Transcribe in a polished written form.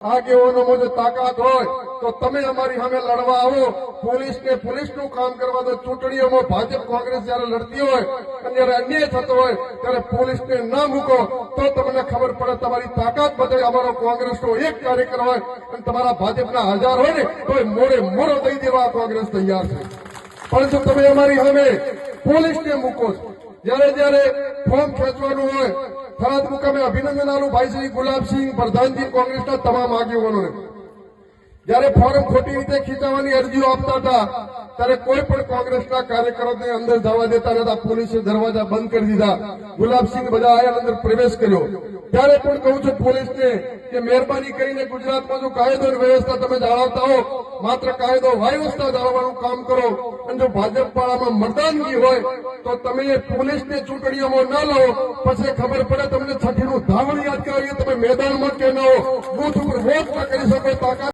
આગેવાનોમાં જો તાકાત હોય તો તમે અમારી સામે લડવા આવો. પોલીસને પોલીસનું કામ કરવા દો. ચૂંટણીઓમાં ભાજપ કોંગ્રેસ જયારે લડતી હોય અને જયારે અન્યાય થતો હોય ત્યારે પોલીસને ના મૂકો તો તમને ખબર પડે તમારી તાકાત બતાવે. અમારો કોંગ્રેસનો એક કાર્યકર હોય અને તમારા ભાજપના 1000 હોય ને તો મોડે મોડો દઈ દેવા કોંગ્રેસ તૈયાર છે. પરંતુ તમે અમારી સામે પોલીસને મૂકો છો. જયારે ફોર્મ ખેંચવાનું હોય થરાદ મુકામે અભિનંદન આલું ભાઈ શ્રી ગુલાબસિંહ પ્રધાનજી કોંગ્રેસના તમામ આગેવાનોને. જયારે ફોર્મ ખોટી રીતે ખીચાવવાની અરજીઓ આપતા હતા ત્યારે કોઈ પણ કોંગ્રેસના કાર્યકરોને અંદર જવા દેતા નતા. પોલીસે દરવાજા બંધ કરી દીધા. ગુલાબસિંહ બધા આયા અંદર પ્રવેશ કર્યો. ત્યારે પણ કહું છું પોલીસને કે મહેરબાની કરીને ગુજરાતમાં જો કાયદો અને વ્યવસ્થા તમે જાળવતા હો, માત્ર કાયદો વ્યવસ્થા જાળવવાનું કામ કરો. અને જો ભાજપ વાળામાં મતદાનગી હોય તો તમે પોલીસને ચૂંટણીઓમાં ન લો. પછી ખબર પડે તમને છઠ્ઠીનું ધાવણ યાદ કરાવીએ તમે મેદાનમાં કે ન હો, બૂથ ઉપર વોટ ન કરી શકો. તાકાત